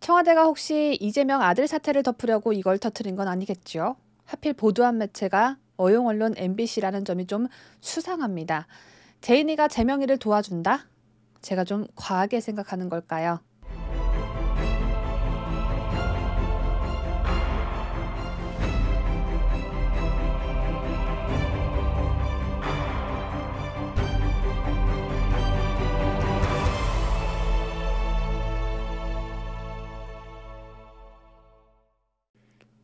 청와대가 혹시 이재명 아들 사태를 덮으려고 이걸 터뜨린 건 아니겠죠? 하필 보도한 매체가 어용언론 MBC라는 점이 좀 수상합니다. 제인이가 재명이를 도와준다? 제가 좀 과하게 생각하는 걸까요?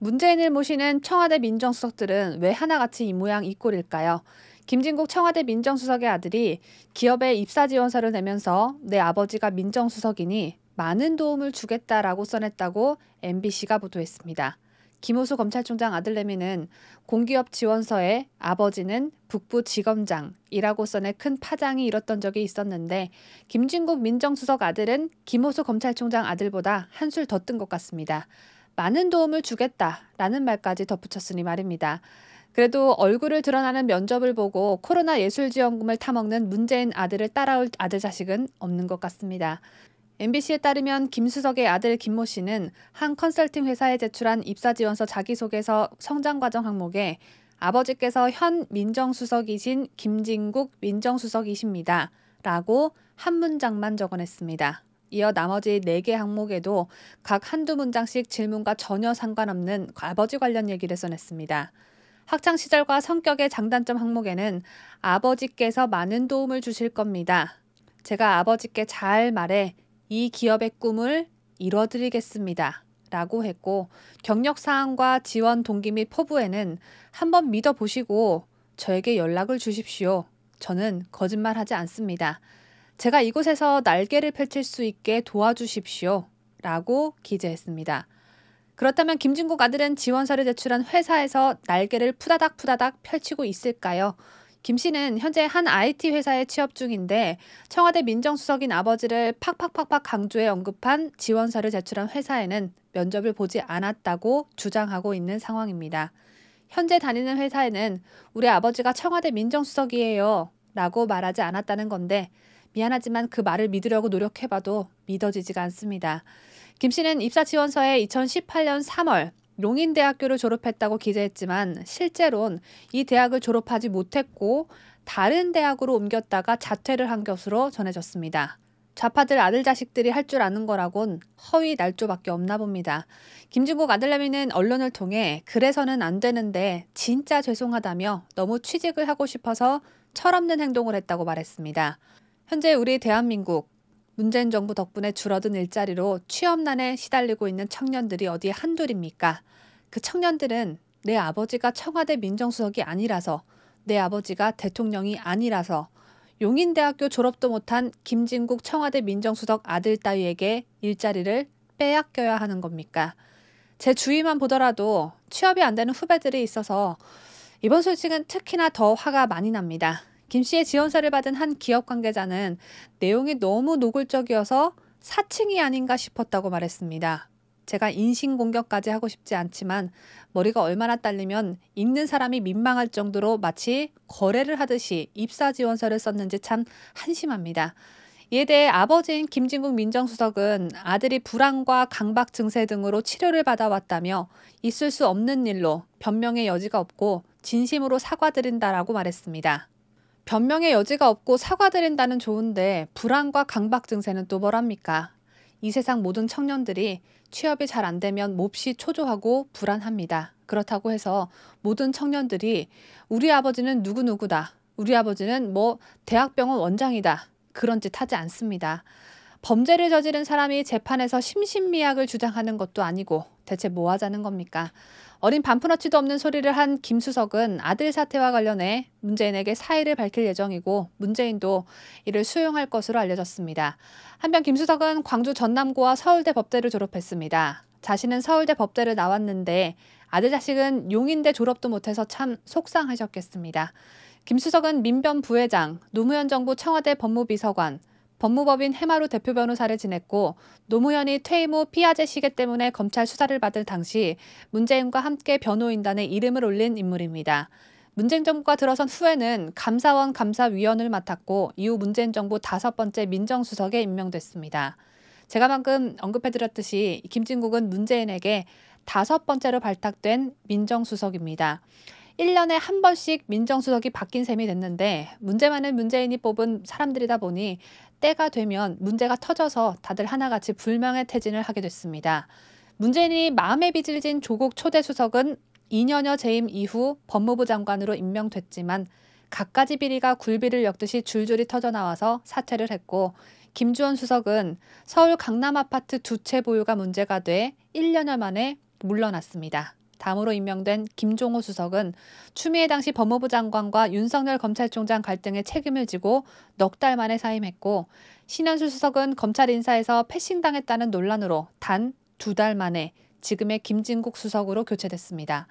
문재인을 모시는 청와대 민정수석들은 왜 하나같이 이 모양 이 꼴일까요? 김진국 청와대 민정수석의 아들이 기업에 입사 지원서를 내면서 내 아버지가 민정수석이니 많은 도움을 주겠다라고 써냈다고 MBC가 보도했습니다. 김호수 검찰총장 아들내미는 공기업 지원서에 아버지는 북부지검장이라고 써내 큰 파장이 일었던 적이 있었는데 김진국 민정수석 아들은 김호수 검찰총장 아들보다 한술 더 뜬 것 같습니다. 많은 도움을 주겠다라는 말까지 덧붙였으니 말입니다. 그래도 얼굴을 드러나는 면접을 보고 코로나 예술지원금을 타먹는 문재인 아들을 따라올 아들 자식은 없는 것 같습니다. MBC에 따르면 김수석의 아들 김모 씨는 한 컨설팅 회사에 제출한 입사지원서 자기소개서 성장과정 항목에 아버지께서 현 민정수석이신 김진국 민정수석이십니다. 라고 한 문장만 적어냈습니다. 이어 나머지 4개 항목에도 각 한두 문장씩 질문과 전혀 상관없는 아버지 관련 얘기를 써냈습니다. 학창시절과 성격의 장단점 항목에는 아버지께서 많은 도움을 주실 겁니다. 제가 아버지께 잘 말해 이 기업의 꿈을 이뤄드리겠습니다. 라고 했고 경력사항과 지원 동기 및 포부에는 한번 믿어보시고 저에게 연락을 주십시오. 저는 거짓말하지 않습니다. 제가 이곳에서 날개를 펼칠 수 있게 도와주십시오. 라고 기재했습니다. 그렇다면 김진국 아들은 지원서를 제출한 회사에서 날개를 푸다닥 펼치고 있을까요? 김 씨는 현재 한 IT 회사에 취업 중인데 청와대 민정수석인 아버지를 팍팍팍팍 강조해 언급한 지원서를 제출한 회사에는 면접을 보지 않았다고 주장하고 있는 상황입니다. 현재 다니는 회사에는 우리 아버지가 청와대 민정수석이에요. 라고 말하지 않았다는 건데 미안하지만 그 말을 믿으려고 노력해봐도 믿어지지가 않습니다. 김 씨는 입사 지원서에 2018년 3월 용인대학교를 졸업했다고 기재했지만 실제로는 이 대학을 졸업하지 못했고 다른 대학으로 옮겼다가 자퇴를 한 것으로 전해졌습니다. 좌파들 아들 자식들이 할 줄 아는 거라곤 허위 날조밖에 없나 봅니다. 김진국 아들내미는 언론을 통해 그래서는 안 되는데 진짜 죄송하다며 너무 취직을 하고 싶어서 철없는 행동을 했다고 말했습니다. 현재 우리 대한민국 문재인 정부 덕분에 줄어든 일자리로 취업난에 시달리고 있는 청년들이 어디 한둘입니까? 그 청년들은 내 아버지가 청와대 민정수석이 아니라서 내 아버지가 대통령이 아니라서 용인대학교 졸업도 못한 김진국 청와대 민정수석 아들 따위에게 일자리를 빼앗겨야 하는 겁니까? 제 주위만 보더라도 취업이 안 되는 후배들이 있어서 이번 소식은 특히나 더 화가 많이 납니다. 김 씨의 지원서를 받은 한 기업 관계자는 내용이 너무 노골적이어서 사칭이 아닌가 싶었다고 말했습니다. 제가 인신공격까지 하고 싶지 않지만 머리가 얼마나 딸리면 읽는 사람이 민망할 정도로 마치 거래를 하듯이 입사 지원서를 썼는지 참 한심합니다. 이에 대해 아버지인 김진국 민정수석은 아들이 불안과 강박 증세 등으로 치료를 받아왔다며 있을 수 없는 일로 변명의 여지가 없고 진심으로 사과드린다라고 말했습니다. 변명의 여지가 없고 사과드린다는 좋은데 불안과 강박 증세는 또 뭐랍니까? 이 세상 모든 청년들이 취업이 잘 안 되면 몹시 초조하고 불안합니다. 그렇다고 해서 모든 청년들이 우리 아버지는 누구누구다. 우리 아버지는 대학병원 원장이다. 그런 짓 하지 않습니다. 범죄를 저지른 사람이 재판에서 심신미약을 주장하는 것도 아니고 대체 뭐 하자는 겁니까? 어린 반푼어치도 없는 소리를 한 김 수석은 아들 사태와 관련해 문재인에게 사의를 밝힐 예정이고 문재인도 이를 수용할 것으로 알려졌습니다. 한편 김 수석은 광주 전남고와 서울대 법대를 졸업했습니다. 자신은 서울대 법대를 나왔는데 아들 자식은 용인대 졸업도 못해서 참 속상하셨겠습니다. 김 수석은 민변 부회장, 노무현 정부 청와대 법무비서관, 법무법인 해마루 대표 변호사를 지냈고 노무현이 퇴임 후 피아제 시계 때문에 검찰 수사를 받을 당시 문재인과 함께 변호인단에 이름을 올린 인물입니다. 문재인 정부가 들어선 후에는 감사원 감사위원을 맡았고 이후 문재인 정부 5번째 민정수석에 임명됐습니다. 제가 방금 언급해드렸듯이 김진국은 문재인에게 5번째로 발탁된 민정수석입니다. 1년에 한 번씩 민정수석이 바뀐 셈이 됐는데 문제 많은 문재인이 뽑은 사람들이다 보니 때가 되면 문제가 터져서 다들 하나같이 불명예 퇴진을 하게 됐습니다. 문재인이 마음에 빚을 진 조국 초대 수석은 2년여 재임 이후 법무부 장관으로 임명됐지만 갖가지 비리가 굴비를 엮듯이 줄줄이 터져나와서 사퇴를 했고, 김주원 수석은 서울 강남 아파트 2채 보유가 문제가 돼 1년여 만에 물러났습니다. 다음으로 임명된 김종호 수석은 추미애 당시 법무부 장관과 윤석열 검찰총장 갈등에 책임을 지고 넉 달 만에 사임했고, 신현수 수석은 검찰 인사에서 패싱당했다는 논란으로 단 2달 만에 지금의 김진국 수석으로 교체됐습니다.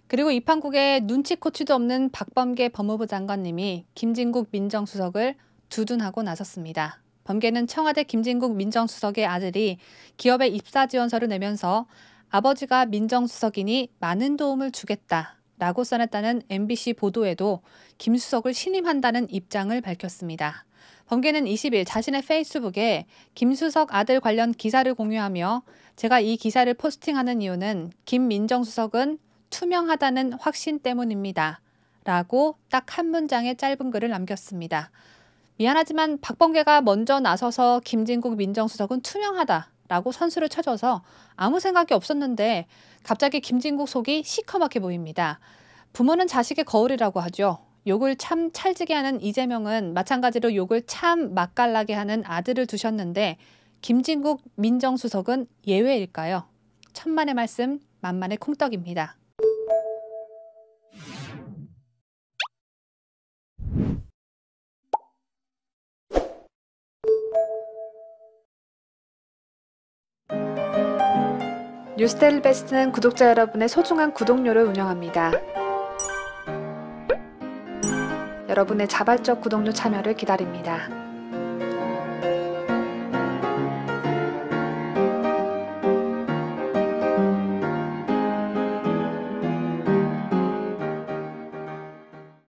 그리고 이 판국에 눈치코치도 없는 박범계 법무부 장관님이 김진국 민정수석을 두둔하고 나섰습니다. 범계는 청와대 김진국 민정수석의 아들이 기업에 입사 지원서를 내면서 아버지가 민정수석이니 많은 도움을 주겠다라고 써냈다는 MBC 보도에도 김 수석을 신임한다는 입장을 밝혔습니다. 범계는 20일 자신의 페이스북에 김 수석 아들 관련 기사를 공유하며 제가 이 기사를 포스팅하는 이유는 김 민정수석은 투명하다는 확신 때문입니다. 라고 딱 한 문장의 짧은 글을 남겼습니다. 미안하지만 박범계가 먼저 나서서 김진국 민정수석은 투명하다라고 선수를 쳐줘서 아무 생각이 없었는데 갑자기 김진국 속이 시커멓게 보입니다. 부모는 자식의 거울이라고 하죠. 욕을 참 찰지게 하는 이재명은 마찬가지로 욕을 참 맛깔나게 하는 아들을 두셨는데 김진국 민정수석은 예외일까요? 천만의 말씀, 만만의 콩떡입니다. 뉴스데일리 베스트는 구독자 여러분의 소중한 구독료를 운영합니다. 여러분의 자발적 구독료 참여를 기다립니다.